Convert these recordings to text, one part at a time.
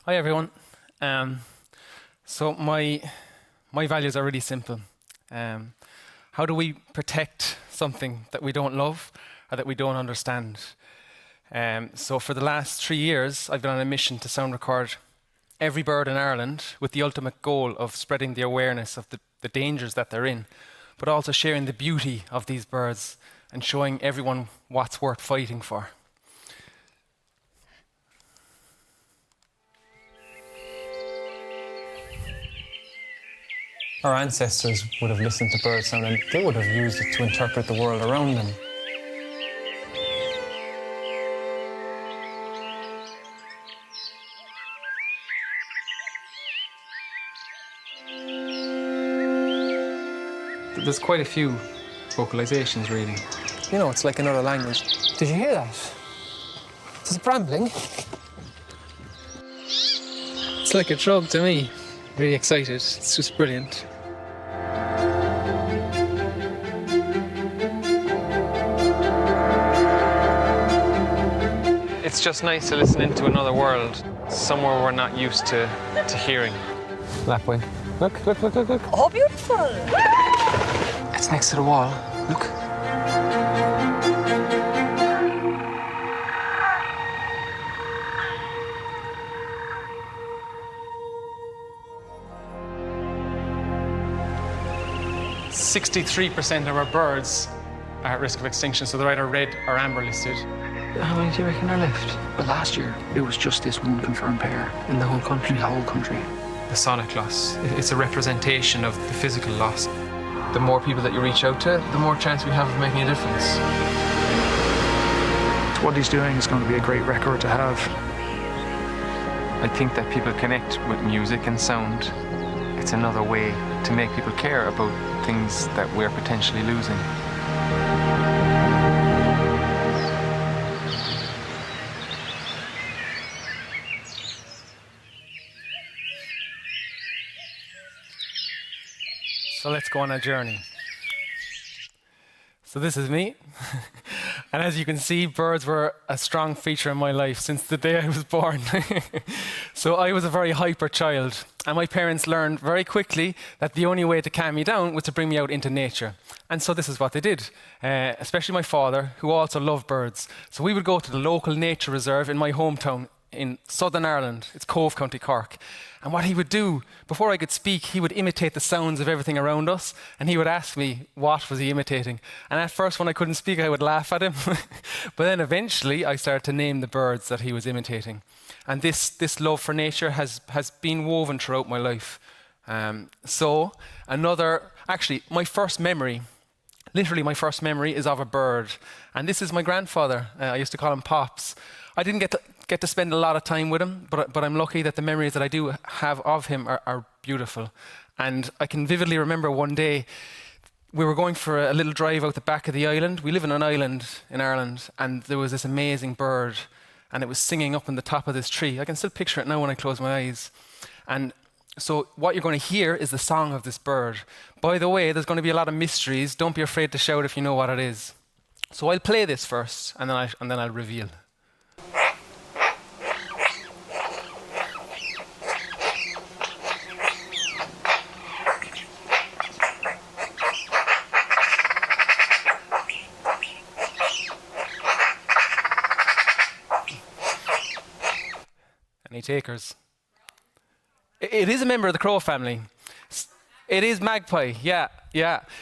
Hi everyone. So my values are really simple. How do we protect something that we don't love or that we don't understand? So for the last 3 years, I've been on a mission to sound record every bird in Ireland with the ultimate goal of spreading the awareness of the dangers that they're in, but also sharing the beauty of these birds and showing everyone what's worth fighting for. Our ancestors would have listened to birdsong and they would have used it to interpret the world around them. There's quite a few vocalizations, really. You know, it's like another language. Did you hear that? It's brambling. It's like a drug to me. Really excited. It's just brilliant. It's just nice to listen into another world, somewhere we're not used to hearing. Lapwing. Look, look, look, look, look. Oh, beautiful! It's next to the wall. Look. "63% of our birds are at risk of extinction, so they're either red or amber listed." How many do you reckon are left? Well, last year, it was just this one confirmed pair. In the whole country? In the whole country. The sonic loss. It's a representation of the physical loss. The more people that you reach out to, the more chance we have of making a difference. What he's doing is going to be a great record to have. I think that people connect with music and sound. It's another way to make people care about things that we're potentially losing. So let's go on a journey. So this is me. And as you can see, birds were a strong feature in my life since the day I was born. So I was a very hyper child. And my parents learned very quickly that the only way to calm me down was to bring me out into nature. And so this is what they did, especially my father, who also loved birds. So we would go to the local nature reserve in my hometown in Southern Ireland. It's Cove, County Cork. And what he would do, before I could speak, he would imitate the sounds of everything around us, and he would ask me what was he imitating. And at first, when I couldn't speak, I would laugh at him. But then eventually, I started to name the birds that he was imitating. And this love for nature has been woven throughout my life. Actually, my first memory, literally my first memory, is of a bird. And this is my grandfather. I used to call him Pops. I didn't get to spend a lot of time with him, but I'm lucky that the memories that I do have of him are beautiful. And I can vividly remember one day we were going for a little drive out the back of the island. We live in an island in Ireland, and there was this amazing bird, and it was singing up on the top of this tree. I can still picture it now when I close my eyes. And so what you're going to hear is the song of this bird. By the way, there's going to be a lot of mysteries. Don't be afraid to shout if you know what it is. So I'll play this first, and then I'll reveal. Any takers? It is a member of the crow family. It is magpie, yeah.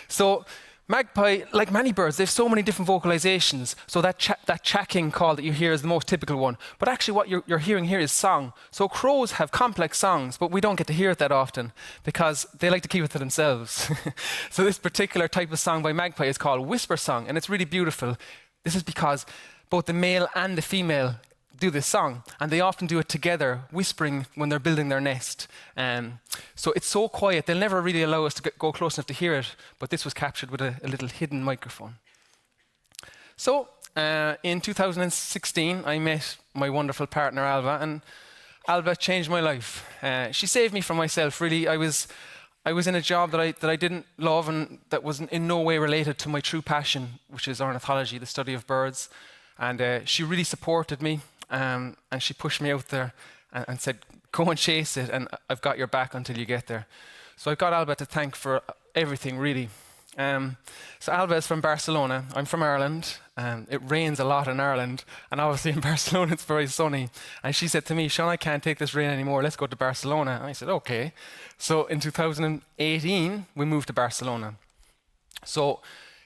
So magpie, like many birds, they have so many different vocalizations. So that chacking call that you hear is the most typical one. But actually what you're hearing here is song. So crows have complex songs, but we don't get to hear it that often because they like to keep it to themselves. So this particular type of song by magpie is called whisper song, and it's really beautiful. This is because both the male and the female do this song, and they often do it together, whispering when they're building their nest. So it's so quiet, they'll never really allow us to go close enough to hear it, but this was captured with a little hidden microphone. So in 2016, I met my wonderful partner, Alva, and Alva changed my life. She saved me from myself, really. I was in a job that I didn't love and that was in no way related to my true passion, which is ornithology, the study of birds. And she really supported me. And she pushed me out there, and said, go and chase it, and I've got your back until you get there. So I've got Alba to thank for everything, really. So Alba is from Barcelona. I'm from Ireland. It rains a lot in Ireland, and obviously in Barcelona it's very sunny. And she said to me, Seán, I can't take this rain anymore. Let's go to Barcelona. And I said, okay. So in 2018, we moved to Barcelona. So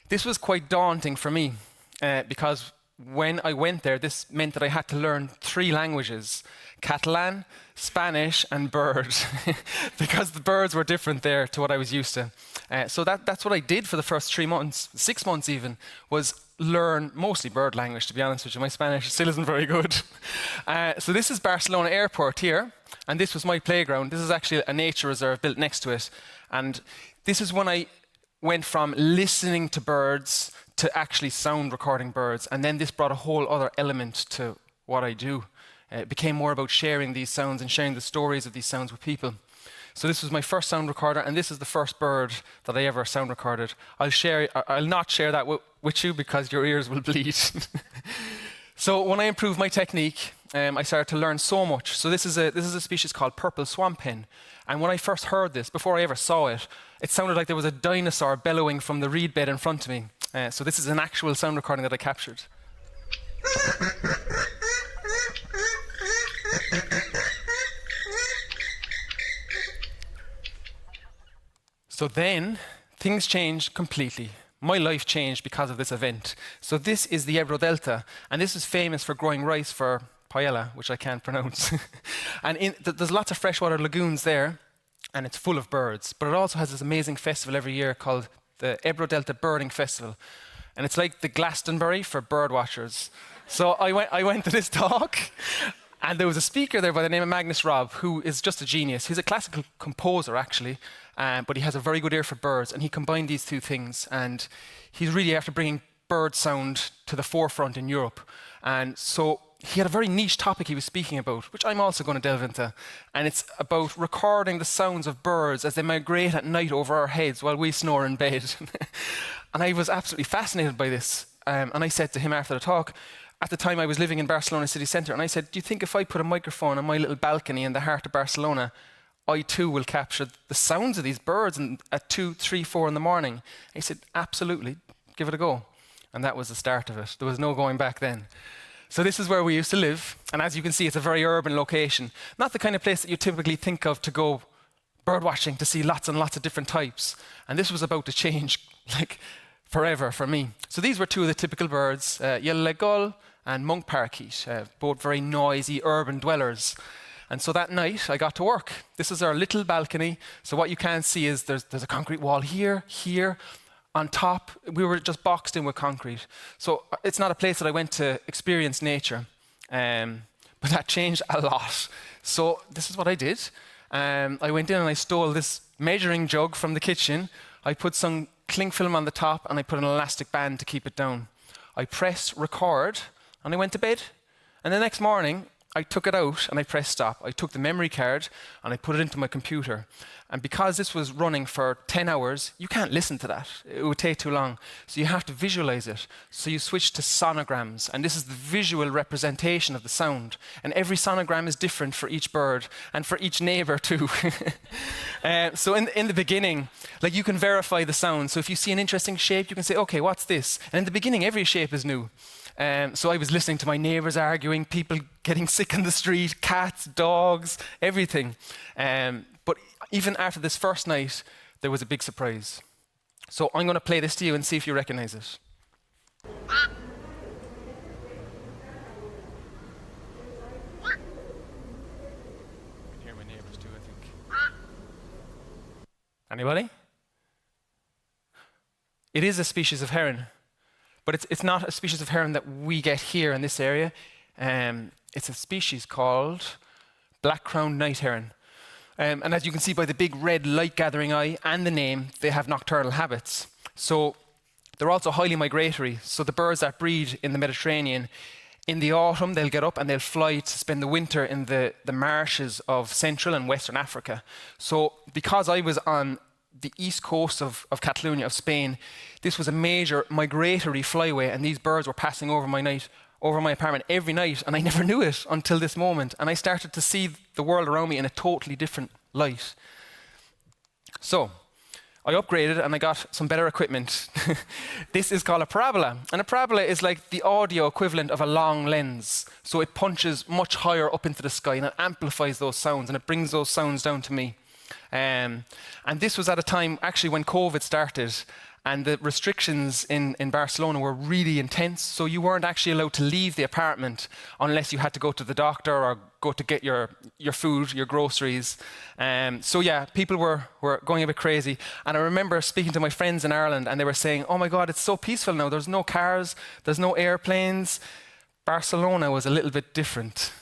this was quite daunting for me because when I went there, this meant that I had to learn 3 languages: Catalan, Spanish, and bird, because the birds were different there to what I was used to. So that's what I did for the first 3 months, 6 months even, was learn mostly bird language, to be honest with you. My Spanish still isn't very good. So this is Barcelona Airport here, and this was my playground. This is actually a nature reserve built next to it. And this is when I went from listening to birds to actually sound recording birds. And then this brought a whole other element to what I do. It became more about sharing these sounds and sharing the stories of these sounds with people. So this was my first sound recorder, and this is the first bird that I ever sound recorded. I'll not share that with you because your ears will bleed. So when I improved my technique, I started to learn so much. So this is a species called purple swamp hen. And when I first heard this, before I ever saw it, it sounded like there was a dinosaur bellowing from the reed bed in front of me. So this is an actual sound recording that I captured. So then, things changed completely. My life changed because of this event. So this is the Ebro Delta, and this is famous for growing rice for paella, which I can't pronounce. And there's lots of freshwater lagoons there, and it's full of birds. But it also has this amazing festival every year called the Ebro Delta Birding Festival. And it's like the Glastonbury for bird watchers. So I went to this talk, and there was a speaker there by the name of Magnus Robb, who is just a genius. He's a classical composer, actually, but he has a very good ear for birds, and he combined these 2 things. And he's really after bringing bird sound to the forefront in Europe. And so he had a very niche topic he was speaking about, which I'm also going to delve into. And it's about recording the sounds of birds as they migrate at night over our heads while we snore in bed. And I was absolutely fascinated by this. And I said to him after the talk, at the time I was living in Barcelona city centre, and I said, do you think if I put a microphone on my little balcony in the heart of Barcelona, I too will capture the sounds of these birds at 2, 3, 4 in the morning? And he said, absolutely, give it a go. And that was the start of it. There was no going back then. So this is where we used to live, and as you can see, it's a very urban location. Not the kind of place that you typically think of to go bird watching, to see lots and lots of different types. And this was about to change, like, forever for me. So these were 2 of the typical birds, yellow-legged gull and monk parakeet, both very noisy urban dwellers. And so that night, I got to work. This is our little balcony. So what you can see is there's a concrete wall here. On top, we were just boxed in with concrete. So it's not a place that I went to experience nature. But that changed a lot. So this is what I did. I went in and I stole this measuring jug from the kitchen. I put some cling film on the top, and I put an elastic band to keep it down. I pressed record, and I went to bed. And the next morning, I took it out and I pressed stop. I took the memory card and I put it into my computer. And because this was running for 10 hours, you can't listen to that. It would take too long. So you have to visualize it. So you switch to sonograms. And this is the visual representation of the sound. And every sonogram is different for each bird and for each neighbor too. So in the beginning, like, you can verify the sound. So if you see an interesting shape, you can say, okay, what's this? And in the beginning, every shape is new. So I was listening to my neighbors arguing, people getting sick in the street, cats, dogs, everything. But even after this first night, there was a big surprise. So I'm going to play this to you and see if you recognize it. I can hear my neighbors too, I think. Anybody? It is a species of heron. But it's not a species of heron that we get here in this area. It's a species called black-crowned night heron. And as you can see by the big red light-gathering eye and the name, they have nocturnal habits. So they're also highly migratory. So the birds that breed in the Mediterranean, in the autumn, they'll get up and they'll fly to spend the winter in the marshes of Central and Western Africa. So because I was on the east coast of Catalonia, of Spain, this was a major migratory flyway, and these birds were passing over over my apartment every night, and I never knew it until this moment. And I started to see the world around me in a totally different light. So I upgraded and I got some better equipment. This is called a parabola. And a parabola is like the audio equivalent of a long lens. So it punches much higher up into the sky and it amplifies those sounds and it brings those sounds down to me. And this was at a time actually when COVID started, and the restrictions in Barcelona were really intense. So you weren't actually allowed to leave the apartment unless you had to go to the doctor or go to get your food, your groceries. So yeah, people were going a bit crazy. And I remember speaking to my friends in Ireland and they were saying, oh my God, it's so peaceful now. There's no cars, there's no airplanes. Barcelona was a little bit different.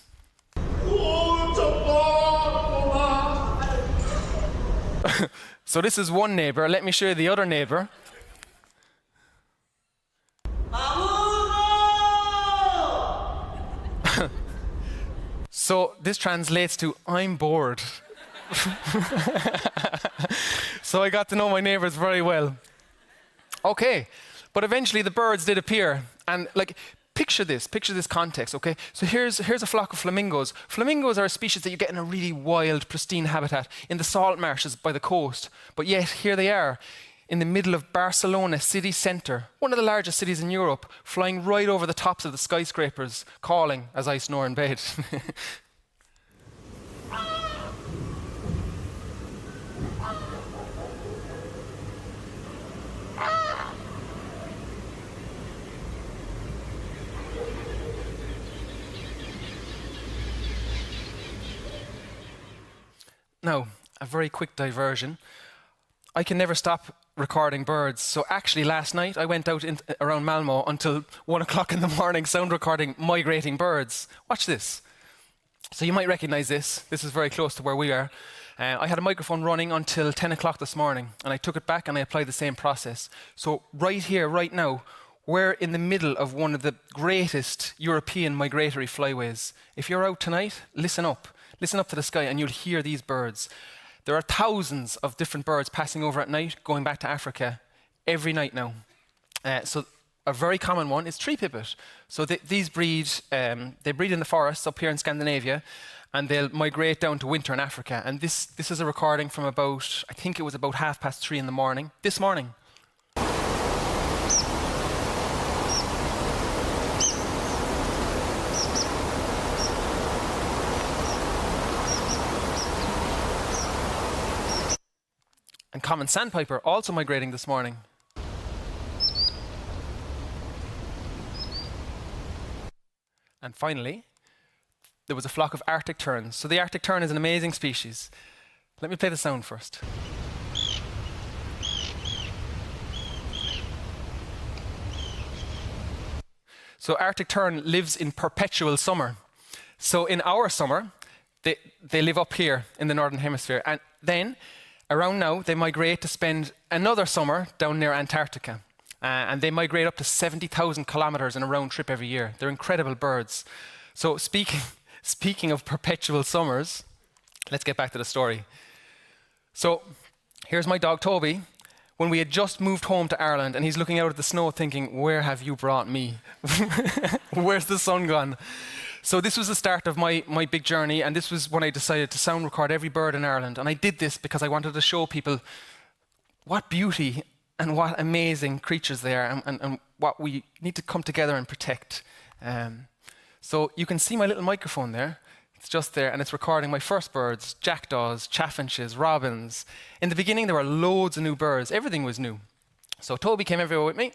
So this is one neighbor. Let me show you the other neighbor. So this translates to, I'm bored. So I got to know my neighbors very well. Okay, but eventually the birds did appear. And like, picture this context, okay? So here's a flock of flamingos. Flamingos are a species that you get in a really wild, pristine habitat in the salt marshes by the coast. But yet, here they are, in the middle of Barcelona city centre, one of the largest cities in Europe, flying right over the tops of the skyscrapers, calling as I snore in bed. Now, a very quick diversion. I can never stop recording birds. So actually last night I went out around Malmo until 1 o'clock in the morning sound recording migrating birds. Watch this. So you might recognize this. This is very close to where we are. I had a microphone running until 10 o'clock this morning and I took it back and I applied the same process. So right here, right now, we're in the middle of one of the greatest European migratory flyways. If you're out tonight, listen up. Listen up to the sky and you'll hear these birds. There are thousands of different birds passing over at night, going back to Africa every night now. So a very common one is tree pipit. So these breed, they breed in the forests up here in Scandinavia, and they'll migrate down to winter in Africa. And this is a recording from about, I think it was about 3:30 in the morning, this morning. And common sandpiper also migrating this morning. And finally, there was a flock of Arctic terns. So the Arctic tern is an amazing species. Let me play the sound first. So Arctic tern lives in perpetual summer. So in our summer, they live up here in the Northern Hemisphere. And then around now, they migrate to spend another summer down near Antarctica. And they migrate up to 70,000 kilometers in a round trip every year. They're incredible birds. So speaking of perpetual summers, let's get back to the story. So here's my dog Toby, when we had just moved home to Ireland, and he's looking out at the snow thinking, where have you brought me? Where's the sun gone? So this was the start of my big journey, and this was when I decided to sound record every bird in Ireland. And I did this because I wanted to show people what beauty and what amazing creatures they are, and what we need to come together and protect. So you can see my little microphone there. It's just there, and it's recording my first birds, jackdaws, chaffinches, robins. In the beginning, there were loads of new birds. Everything was new. So Toby came everywhere with me.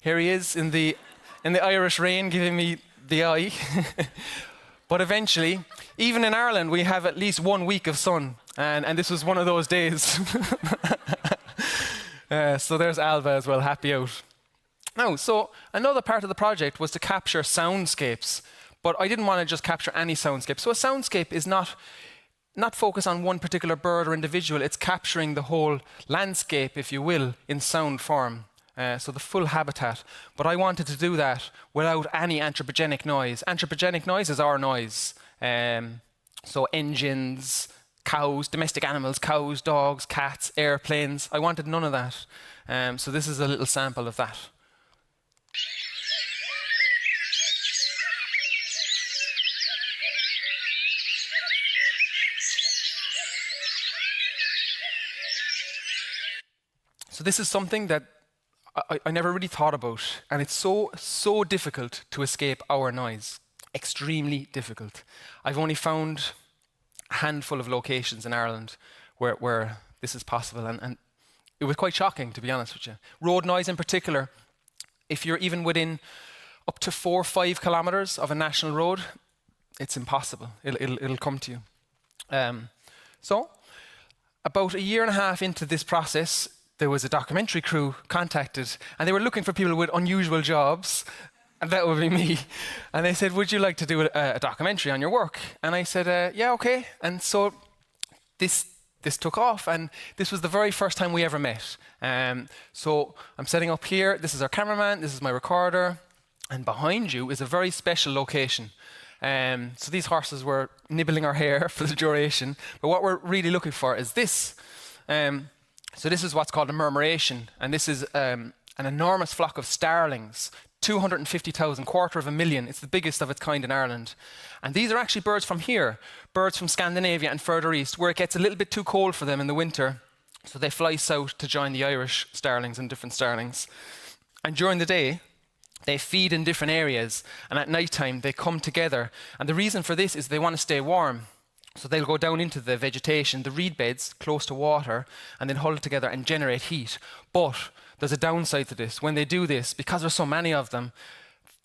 Here he is in the Irish rain, giving me the eye. But eventually, even in Ireland, we have at least 1 week of sun, and this was one of those days. So there's Alba as well, happy out. Now, so another part of the project was to capture soundscapes, but I didn't want to just capture any soundscape. So a soundscape is not focused on one particular bird or individual, it's capturing the whole landscape, if you will, in sound form. So the full habitat. But I wanted to do that without any anthropogenic noise. Anthropogenic noise is our noise. So engines, cows, domestic animals, cows, dogs, cats, airplanes. I wanted none of that. So this is a little sample of that. So this is something that I never really thought about, and it's so difficult to escape our noise. Extremely difficult. I've only found a handful of locations in Ireland where this is possible, and it was quite shocking, to be honest with you. Road noise in particular, if you're even within up to 4 or 5 kilometers of a national road, it's impossible. It'll come to you. So, about a year and a half into this process, there was a documentary crew contacted, and they were looking for people with unusual jobs, and that would be me. And they said, would you like to do a documentary on your work? And I said, yeah, okay. And so this took off, and this was the very first time we ever met. So I'm setting up here. This is our cameraman. This is my recorder. And behind you is a very special location. So these horses were nibbling our hair for the duration. But what we're really looking for is this. So this is what's called a murmuration. And this is an enormous flock of starlings. 250,000, 250,000. It's the biggest of its kind in Ireland. And these are actually birds from here, birds from Scandinavia and further east, where it gets a little bit too cold for them in the winter. So they fly south to join the Irish starlings and different starlings. And during the day, they feed in different areas. And at night time, they come together. And the reason for this is they want to stay warm. So they'll go down into the vegetation, the reed beds, close to water, and then huddle together and generate heat. But there's a downside to this. When they do this, because there's so many of them,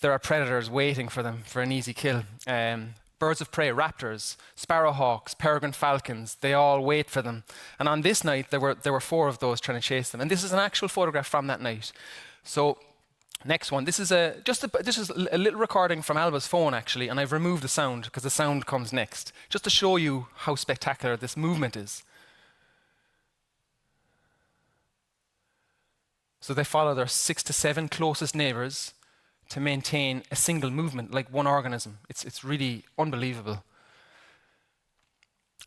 there are predators waiting for them for an easy kill. Birds of prey, raptors, sparrowhawks, peregrine falcons, they all wait for them. And on this night, there were 4 of those trying to chase them. And this is an actual photograph from that night. So next one. This is a little recording from Alba's phone, actually, and I've removed the sound because the sound comes next, just to show you how spectacular this movement is. So they follow their 6 to 7 closest neighbors to maintain a single movement, like one organism. It's really unbelievable.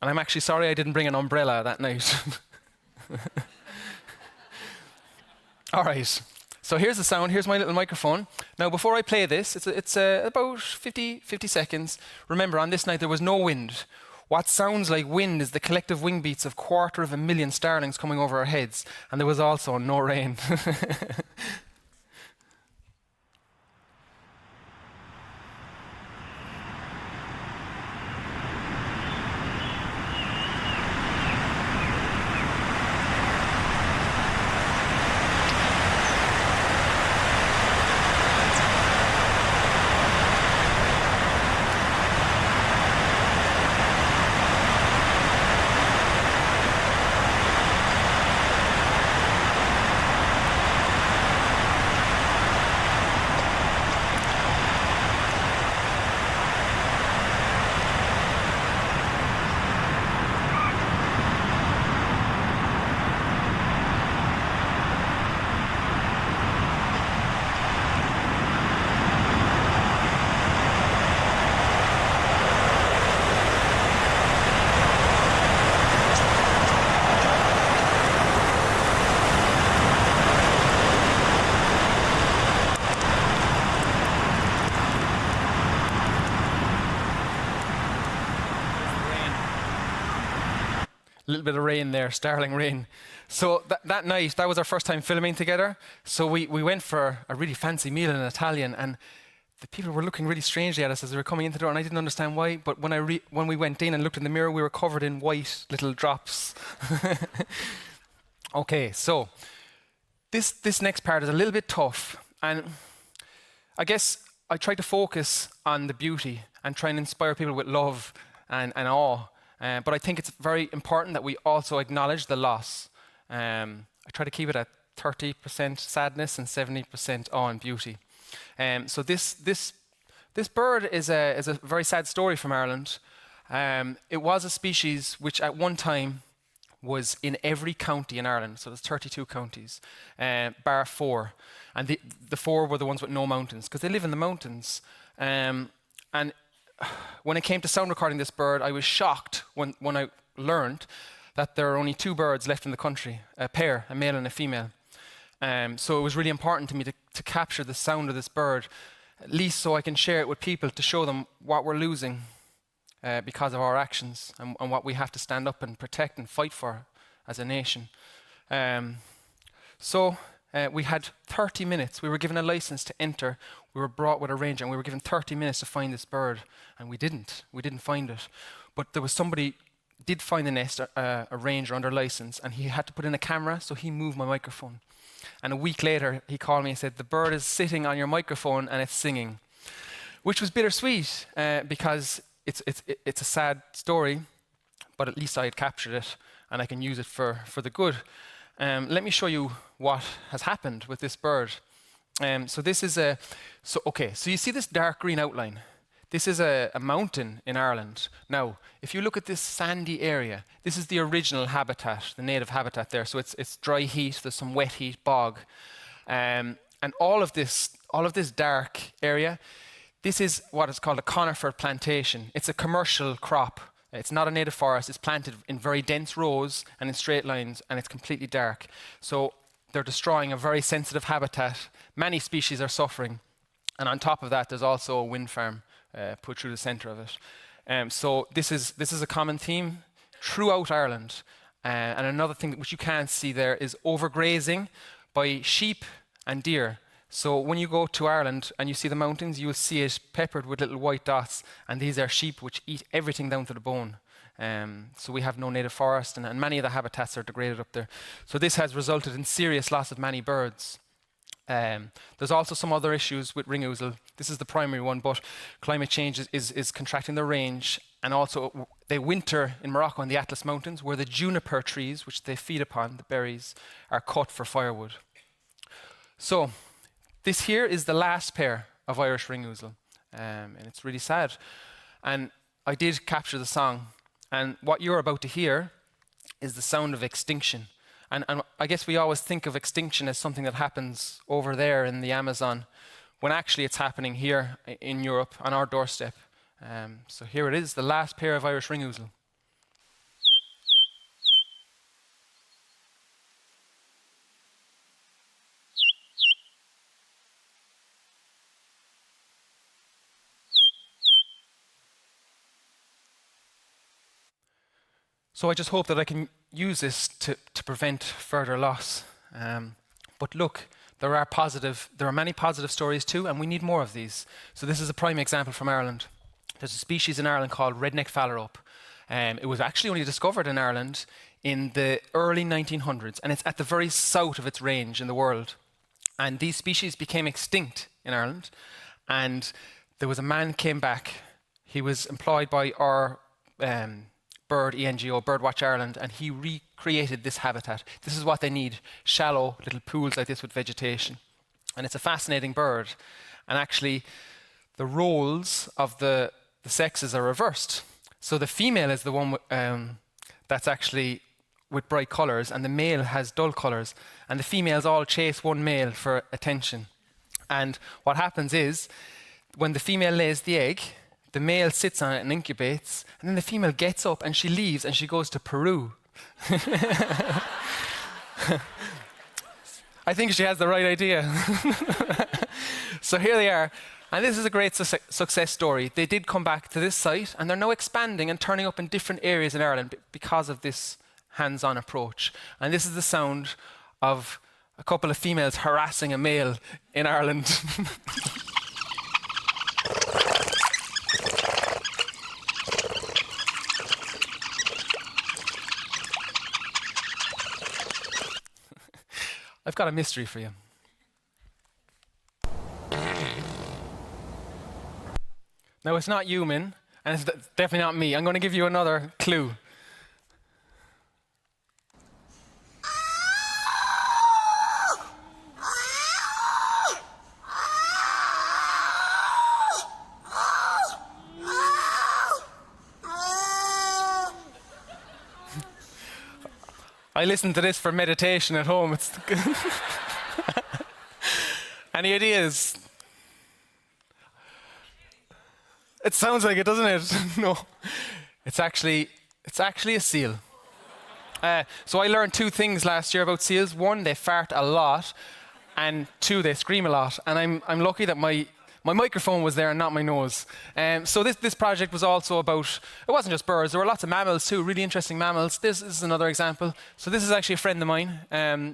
And I'm actually sorry I didn't bring an umbrella that night. All right. So here's the sound. Here's my little microphone. Now, before I play this, it's about 50 seconds. Remember, on this night, there was no wind. What sounds like wind is the collective wing beats of 250,000 starlings coming over our heads. And there was also no rain. A little bit of rain there, starling rain. So that night, that was our first time filming together. So we went for a really fancy meal in an Italian, and the people were looking really strangely at us as they were coming into the door, and I didn't understand why. But when we went in and looked in the mirror, we were covered in white little drops. Okay, so this next part is a little bit tough, and I guess I try to focus on the beauty and try and inspire people with love and awe. But I think it's very important that we also acknowledge the loss. I try to keep it at 30% sadness and 70% awe and beauty. So this bird is a very sad story from Ireland. It was a species which at one time was in every county in Ireland. So there's 32 counties, bar 4. And the 4 were the ones with no mountains, because they live in the mountains. And when it came to sound recording this bird, I was shocked when I learned that there are only 2 birds left in the country, a pair, a male and a female. So it was really important to me to capture the sound of this bird, at least so I can share it with people to show them what we're losing. because of our actions and what we have to stand up and protect and fight for as a nation. So we had 30 minutes. We were given a license to enter. We were brought with a ranger and we were given 30 minutes to find this bird, and we didn't. We didn't find it. But there was somebody did find the nest, a ranger under license, and he had to put in a camera, so he moved my microphone. And a week later, he called me and said, the bird is sitting on your microphone and it's singing, which was bittersweet because it's a sad story, but at least I had captured it and I can use it for the good. Let me show you what has happened with this bird. So this is so you see this dark green outline. This is a mountain in Ireland. Now, if you look at this sandy area, this is the original habitat, the native habitat there. So it's dry heath, there's some wet heath, bog. And all of this dark area, this is what is called a conifer plantation. It's a commercial crop. It's not a native forest. It's planted in very dense rows and in straight lines, and it's completely dark. So they're destroying a very sensitive habitat. Many species are suffering. And on top of that, there's also a wind farm put through the centre of it. So this is a common theme throughout Ireland. And another thing which you can't see there is overgrazing by sheep and deer. So when you go to Ireland and you see the mountains, you will see it peppered with little white dots, and these are sheep which eat everything down to the bone. So we have no native forest, and many of the habitats are degraded up there. So this has resulted in serious loss of many birds. There's also some other issues with ring ouzel. This is the primary one, but climate change is contracting the range, and also they winter in Morocco in the Atlas Mountains, where the juniper trees, which they feed upon, the berries, are cut for firewood. So this here is the last pair of Irish ring ouzel, and it's really sad. And I did capture the song, and what you're about to hear is the sound of extinction. And I guess we always think of extinction as something that happens over there in the Amazon, when actually it's happening here in Europe on our doorstep. So here it is, the last pair of Irish ring ouzel. So I just hope that I can use this to prevent further loss. But look, there are many positive stories too, and we need more of these. So this is a prime example from Ireland. There's a species in Ireland called redneck phalarope. It was actually only discovered in Ireland in the early 1900s, and it's at the very south of its range in the world. And these species became extinct in Ireland, and there was a man came back. He was employed by our bird NGO, Birdwatch Ireland, and he recreated this habitat. This is what they need, shallow little pools like this with vegetation. And it's a fascinating bird. And actually, the roles of the sexes are reversed. So the female is the one that's actually with bright colours, and the male has dull colours. And the females all chase one male for attention. And what happens is, when the female lays the egg, the male sits on it and incubates, and then the female gets up and she leaves and she goes to Peru. I think she has the right idea. So here they are. And this is a great success story. They did come back to this site, and they're now expanding and turning up in different areas in Ireland because of this hands-on approach. And this is the sound of a couple of females harassing a male in Ireland. I've got a mystery for you. Now, it's not human, and it's definitely not me. I'm going to give you another clue. I listen to this for meditation at home. Any ideas? It sounds like it, doesn't it? No. It's actually a seal. So I learned two things last year about seals. One, they fart a lot, and two, they scream a lot. And I'm lucky that my my microphone was there and not my nose. So this project was also about, it wasn't just birds, there were lots of mammals too, really interesting mammals. This is another example. So this is actually a friend of mine.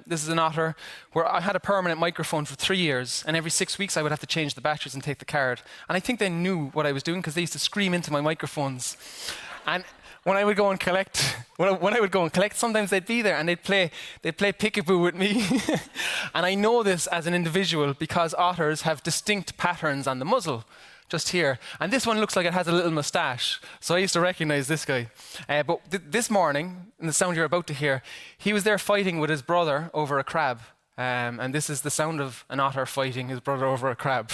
This is an otter where I had a permanent microphone for 3 years, and every 6 weeks I would have to change the batteries and take the card. And I think they knew what I was doing because they used to scream into my microphones. And when I would go and collect, sometimes they'd be there and they'd play peekaboo with me. And I know this as an individual because otters have distinct patterns on the muzzle, just here. And this one looks like it has a little moustache. So I used to recognize this guy. But this morning, in the sound you're about to hear, he was there fighting with his brother over a crab. And this is the sound of an otter fighting his brother over a crab.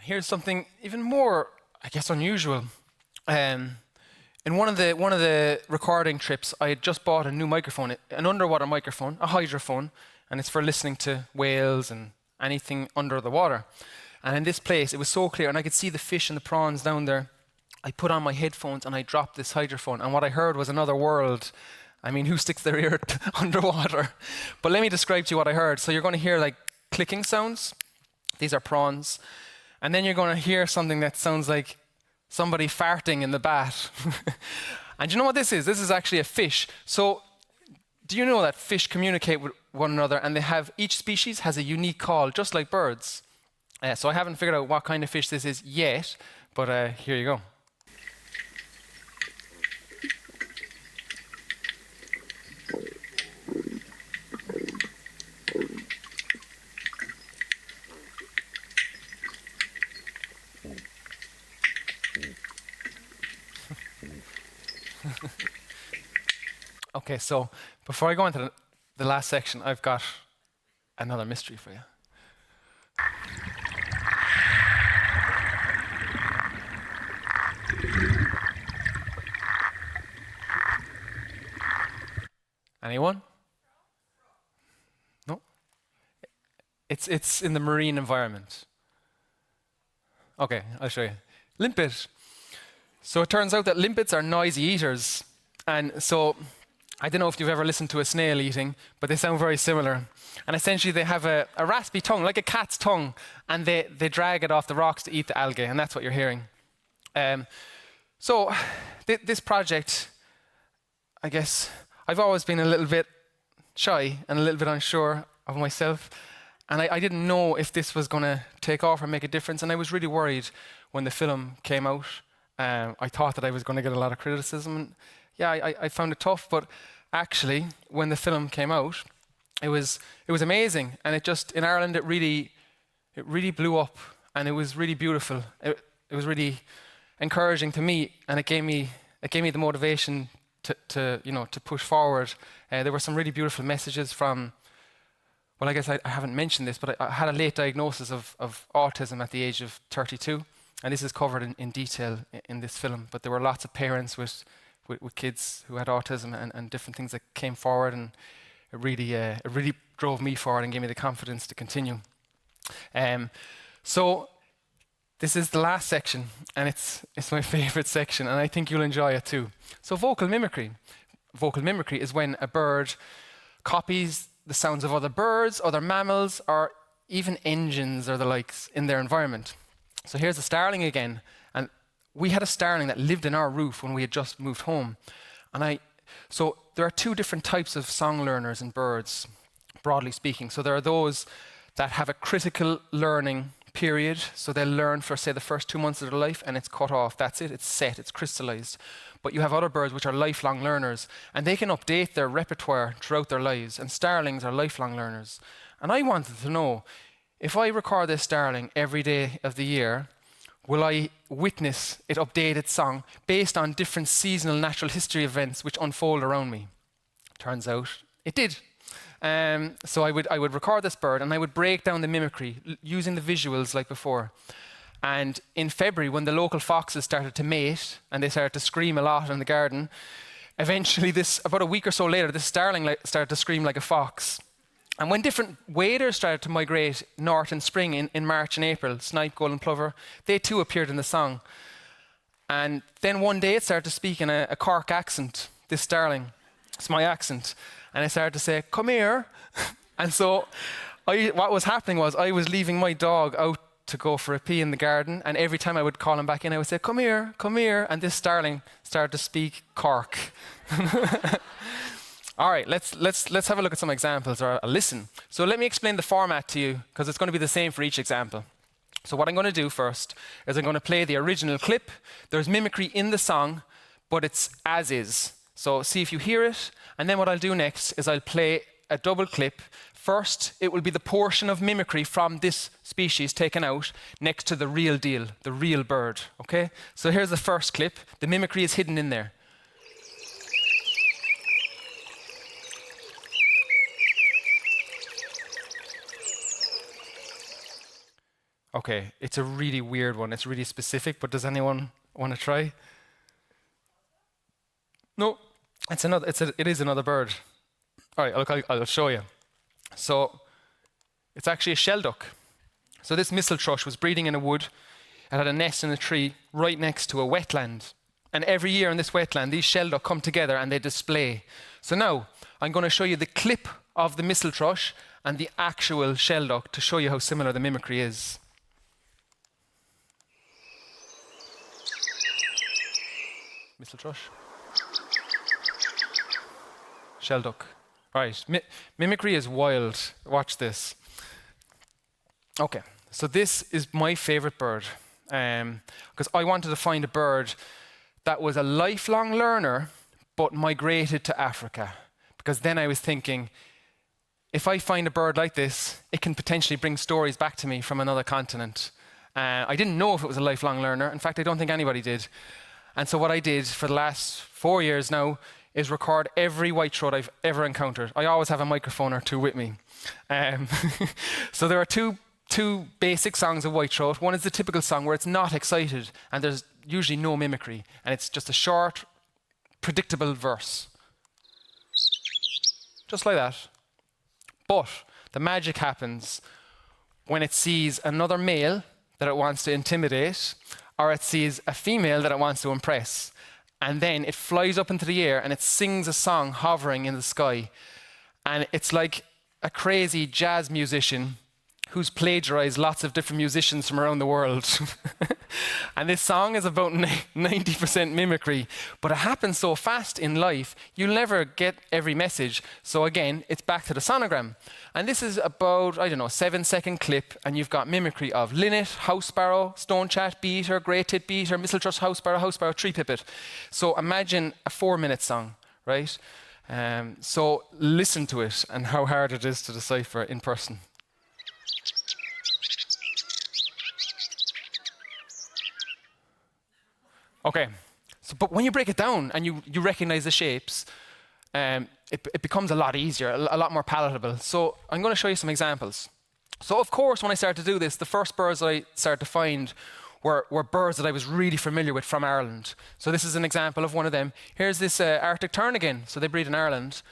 Here's something even more, I guess, unusual. In one of the recording trips, I had just bought a new microphone, an underwater microphone, a hydrophone, and it's for listening to whales and anything under the water. And in this place, it was so clear, and I could see the fish and the prawns down there. I put on my headphones and I dropped this hydrophone, and what I heard was another world. I mean, who sticks their ear underwater? But let me describe to you what I heard. So you're going to hear like clicking sounds. These are prawns. And then you're going to hear something that sounds like somebody farting in the bath. And you know what this is? This is actually a fish. So do you know that fish communicate with one another and each species has a unique call, just like birds? So I haven't figured out what kind of fish this is yet, but here you go. Okay, so before I go into the last section, I've got another mystery for you. Anyone? No? It's in the marine environment. Okay, I'll show you. Limpet. So it turns out that limpets are noisy eaters. And so I don't know if you've ever listened to a snail eating, but they sound very similar. And essentially they have a raspy tongue, like a cat's tongue, and they drag it off the rocks to eat the algae, and that's what you're hearing. So this project, I guess, I've always been a little bit shy and a little bit unsure of myself. And I didn't know if this was going to take off or make a difference. And I was really worried when the film came out. I thought that I was going to get a lot of criticism. And yeah, I found it tough. But actually, when the film came out, it was amazing. And in Ireland, it really blew up. And it was really beautiful. It was really encouraging to me. And it gave me the motivation to push forward. There were some really beautiful messages from. Well, I guess I haven't mentioned this, but I had a late diagnosis of autism at the age of 32, and this is covered in detail in this film. But there were lots of parents with kids who had autism and different things that came forward, and it really drove me forward and gave me the confidence to continue. So this is the last section, and it's my favorite section, and I think you'll enjoy it too. So vocal mimicry. Vocal mimicry is when a bird copies the sounds of other birds, other mammals, or even engines or the likes in their environment. So here's a starling again. And we had a starling that lived in our roof when we had just moved home. So there are two different types of song learners in birds, broadly speaking. So there are those that have a critical learning period. So they'll learn for, say, the first 2 months of their life, and it's cut off. That's it. It's set. It's crystallized. But you have other birds which are lifelong learners, and they can update their repertoire throughout their lives, and starlings are lifelong learners. And I wanted to know, if I record this starling every day of the year, will I witness it update its song based on different seasonal natural history events which unfold around me? Turns out it did. So I would record this bird, and I would break down the mimicry using the visuals like before. And in February, when the local foxes started to mate and they started to scream a lot in the garden, eventually about a week or so later, this starling started to scream like a fox. And when different waders started to migrate north in spring, in March and April, snipe, golden plover, they too appeared in the song. And then one day it started to speak in a Cork accent, this Starling. It's my accent. And it started to say, "Come here." And so what was happening was I was leaving my dog out to go for a pee in the garden, and every time I would call him back in, I would say, "Come here, come here." And this Starling started to speak Cork. All right, let's have a look at some examples, or a listen. So let me explain the format to you, because it's going to be the same for each example. So what I'm going to do first is I'm going to play the original clip. There's mimicry in the song, but it's as is. So see if you hear it, and then what I'll do next is I'll play a double clip. First, it will be the portion of mimicry from this species taken out next to the real deal, the real bird, okay? So here's the first clip. The mimicry is hidden in there. Okay, it's a really weird one. It's really specific, but does anyone want to try? No, it is another bird. All right, look, I'll show you. So it's actually a shelduck. So this missel thrush was breeding in a wood. It had a nest in a tree right next to a wetland. And every year in this wetland, these shelduck come together and they display. So now I'm going to show you the clip of the missel thrush and the actual shelduck to show you how similar the mimicry is. Missel thrush. Shelduck. Right, mimicry is wild. Watch this. Okay, so this is my favorite bird, because I wanted to find a bird that was a lifelong learner but migrated to Africa. Because then I was thinking, if I find a bird like this, it can potentially bring stories back to me from another continent. I didn't know if it was a lifelong learner. In fact, I don't think anybody did. And so what I did for the last 4 years now is record every whitethroat I've ever encountered. I always have a microphone or two with me. So there are two basic songs of whitethroat. One is the typical song where it's not excited and there's usually no mimicry, and it's just a short, predictable verse. Just like that. But the magic happens when it sees another male that it wants to intimidate, or it sees a female that it wants to impress. And then it flies up into the air and it sings a song hovering in the sky. And it's like a crazy jazz musician who's plagiarized lots of different musicians from around the world. And this song is about 90% mimicry, but it happens so fast in life, you'll never get every message. So again, it's back to the sonogram. And this is about, a 7-second clip, and you've got mimicry of linnet, house sparrow, stonechat, beater, grey-tit beater, mistletoe, house sparrow, tree pipit. So imagine a 4-minute song, right? So listen to it and how hard it is to decipher in person. Okay, so, but when you break it down and you recognize the shapes, it becomes a lot easier, a lot more palatable. So I'm going to show you some examples. So of course, when I started to do this, the first birds I started to find were birds that I was really familiar with from Ireland. So this is an example of one of them. Here's this Arctic tern again. So they breed in Ireland.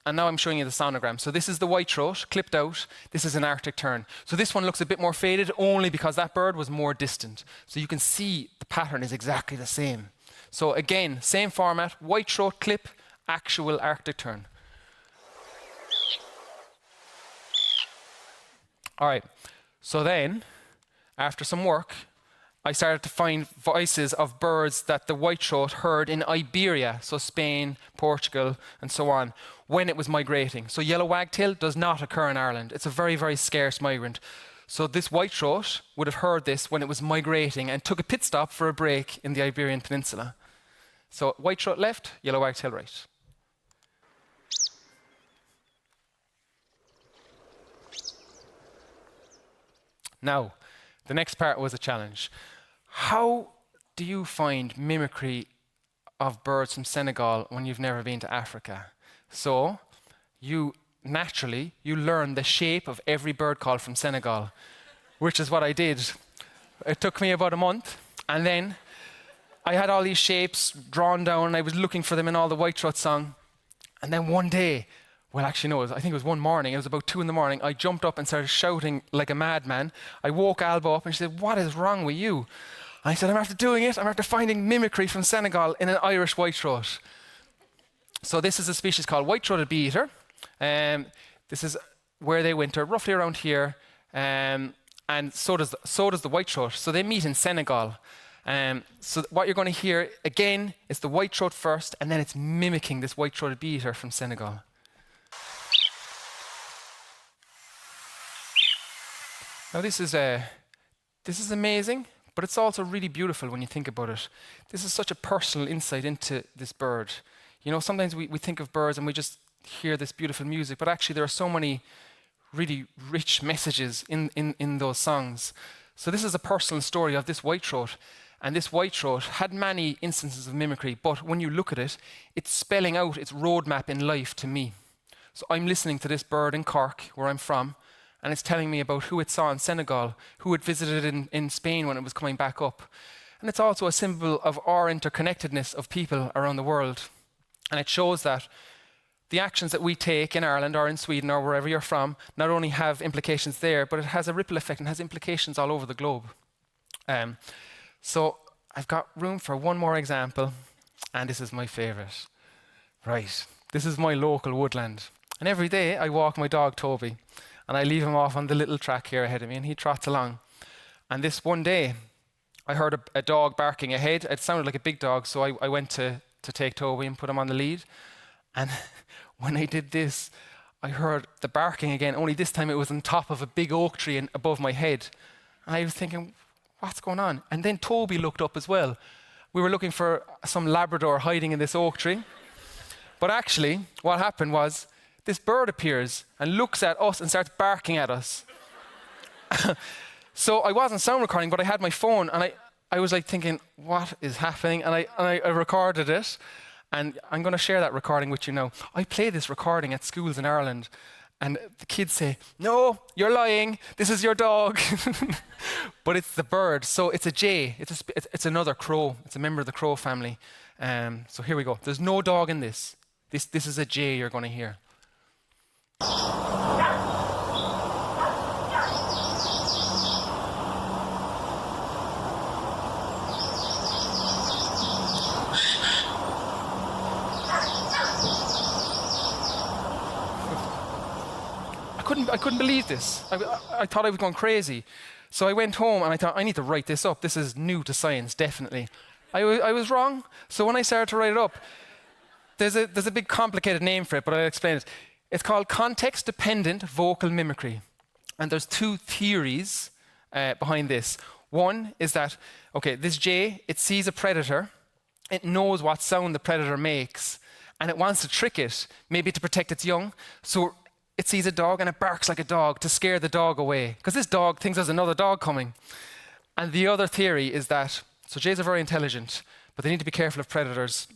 And now I'm showing you the sonogram. So this is the whitethroat, clipped out. This is an Arctic tern. So this one looks a bit more faded only because that bird was more distant. So you can see the pattern is exactly the same. So again, same format, whitethroat clip, actual Arctic tern. All right, so then, after some work, I started to find voices of birds that the whitethroat heard in Iberia, so Spain, Portugal, and so on, when it was migrating. So yellow wagtail does not occur in Ireland. It's a very, very scarce migrant. So this whitethroat would have heard this when it was migrating and took a pit stop for a break in the Iberian Peninsula. So whitethroat left, yellow wagtail right. Now, the next part was a challenge. How do you find mimicry of birds from Senegal when you've never been to Africa? So, you learn the shape of every bird call from Senegal, which is what I did. It took me about a month, and then I had all these shapes drawn down, and I was looking for them in all the whitethroat song. And then one day, Well, actually, no, I think it was one morning. It was about 2 in the morning. I jumped up and started shouting like a madman. I woke Alba up and she said, "What is wrong with you?" I said, "I'm after doing it. I'm after finding mimicry from Senegal in an Irish white-throat." So this is a species called white-throated bee-eater. This is where they winter, roughly around here. And so does the white-throat. So they meet in Senegal. So what you're going to hear, again, is the white-throat first, and then it's mimicking this white-throated bee-eater from Senegal. Now this is amazing, but it's also really beautiful when you think about it. This is such a personal insight into this bird. You know, sometimes we think of birds and we just hear this beautiful music, but actually there are so many really rich messages in those songs. So this is a personal story of this white-throat, and this white-throat had many instances of mimicry, but when you look at it, it's spelling out its roadmap in life to me. So I'm listening to this bird in Cork, where I'm from, and it's telling me about who it saw in Senegal, who it visited in Spain when it was coming back up. And it's also a symbol of our interconnectedness of people around the world. And it shows that the actions that we take in Ireland or in Sweden or wherever you're from not only have implications there, but it has a ripple effect and has implications all over the globe. So I've got room for one more example, and this is my favorite. Right, this is my local woodland. And every day I walk my dog Toby, and I leave him off on the little track here ahead of me, and he trots along. And this one day, I heard a dog barking ahead. It sounded like a big dog, so I went to take Toby and put him on the lead. And when I did this, I heard the barking again, only this time it was on top of a big oak tree and above my head. And I was thinking, what's going on? And then Toby looked up as well. We were looking for some Labrador hiding in this oak tree. But actually, what happened was, this bird appears and looks at us and starts barking at us. So I wasn't sound recording, but I had my phone, and I was like thinking, what is happening? And I recorded it, and I'm going to share that recording with you now. I play this recording at schools in Ireland, and the kids say, "No, you're lying. This is your dog." But it's the bird, so it's a jay. It's another crow. It's a member of the crow family. So here we go. There's no dog in this. This is a jay you're going to hear. I couldn't believe this. I thought I was going crazy. So I went home and I thought, I need to write this up. This is new to science, definitely. I was wrong. So when I started to write it up, there's a big complicated name for it, but I'll explain it. It's called context-dependent vocal mimicry. And there's two theories behind this. One is that, okay, this jay, it sees a predator, it knows what sound the predator makes, and it wants to trick it, maybe to protect its young. So it sees a dog and it barks like a dog to scare the dog away, because this dog thinks there's another dog coming. And the other theory is that, so jays are very intelligent, but they need to be careful of predators.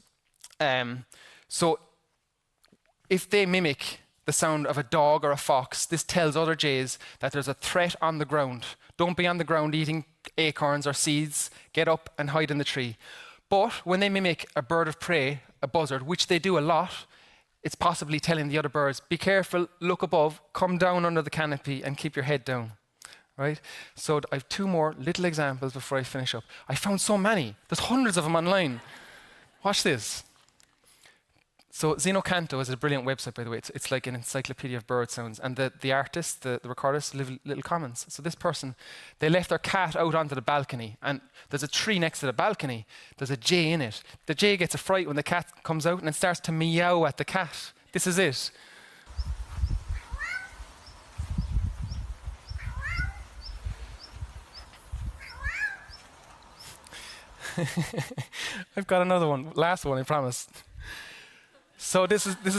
So if they mimic the sound of a dog or a fox, this tells other jays that there's a threat on the ground. Don't be on the ground eating acorns or seeds. Get up and hide in the tree. But when they mimic a bird of prey, a buzzard, which they do a lot, it's possibly telling the other birds, be careful, look above, come down under the canopy and keep your head down. Right? So I have two more little examples before I finish up. I found so many. There's hundreds of them online. Watch this. So Xenocanto is a brilliant website, by the way. It's like an encyclopedia of bird sounds. And the artist, the recordist, live little comments. So this person, they left their cat out onto the balcony. And there's a tree next to the balcony. There's a jay in it. The jay gets a fright when the cat comes out and it starts to meow at the cat. This is it. I've got another one. Last one, I promise. So this is this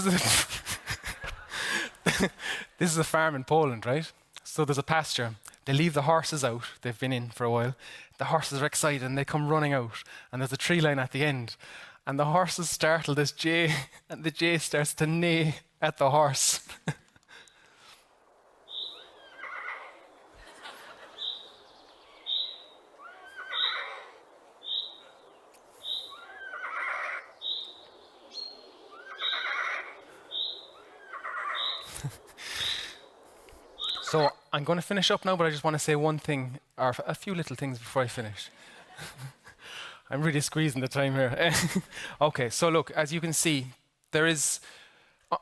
is a farm in Poland, right? So there's a pasture. They leave the horses out. They've been in for a while. The horses are excited and they come running out. And there's a tree line at the end. And the horses startle this jay, and the jay starts to neigh at the horse. So I'm going to finish up now, but I just want to say one thing, or a few little things before I finish. I'm really squeezing the time here. Okay, so look, as you can see, there is,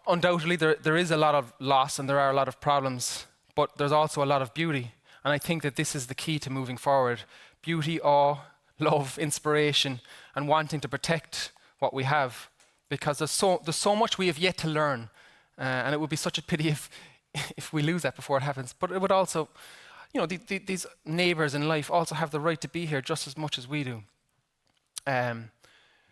undoubtedly, there is a lot of loss and there are a lot of problems, but there's also a lot of beauty. And I think that this is the key to moving forward. Beauty, awe, love, inspiration, and wanting to protect what we have. Because there's so much we have yet to learn. And it would be such a pity if we lose that before it happens. But it would also, you know, these neighbours in life also have the right to be here just as much as we do.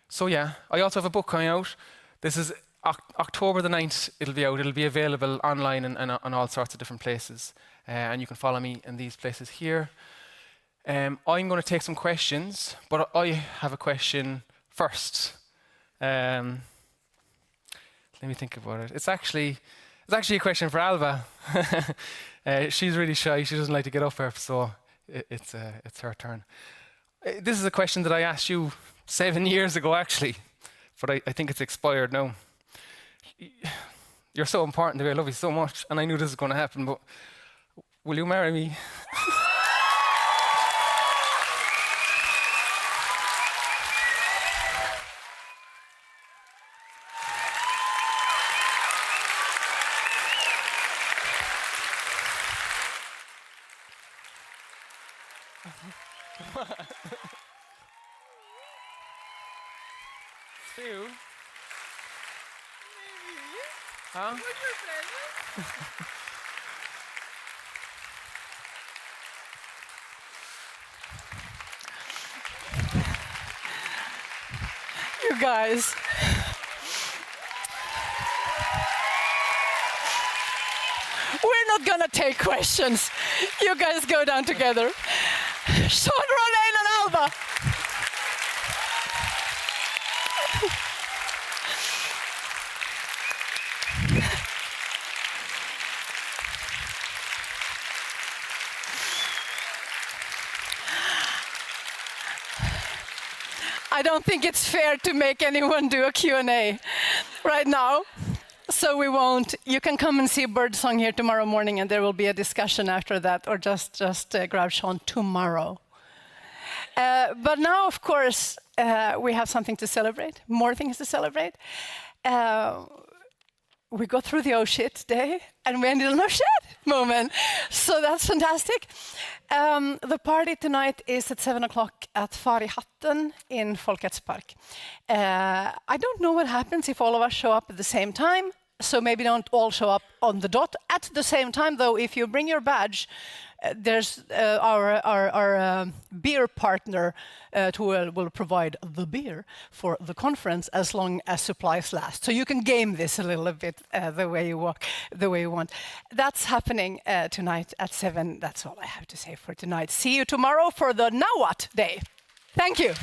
So yeah, I also have a book coming out. This is October the 9th, it'll be out. It'll be available online and on all sorts of different places. And you can follow me in these places here. I'm going to take some questions, but I have a question first. Let me think about it. It's actually a question for Alba. She's really shy. She doesn't like to get up here, so it's her turn. This is a question that I asked you 7 years ago, actually, but I think it's expired now. You're so important to me. I love you so much, and I knew this was going to happen, but will you marry me? Stu? Huh? You guys. We're not gonna take questions. You guys go down together. Seán Ronayne and Alba. I don't think it's fair to make anyone do a Q&A right now, so we won't. You can come and see Birdsong here tomorrow morning, and there will be a discussion after that, or just grab Seán tomorrow. But now, of course, we have something to celebrate, more things to celebrate. We got through the oh shit day, and we ended on oh shit moment. So that's fantastic. The party tonight is at 7 o'clock at Far i Hatten in Folkets Park. I don't know what happens if all of us show up at the same time, so maybe don't all show up on the dot at the same time, though if you bring your badge, there's our beer partner who will provide the beer for the conference as long as supplies last. So you can game this a little bit the way you want. That's happening tonight at 7. That's all I have to say for tonight. See you tomorrow for the Now What Day. Thank you.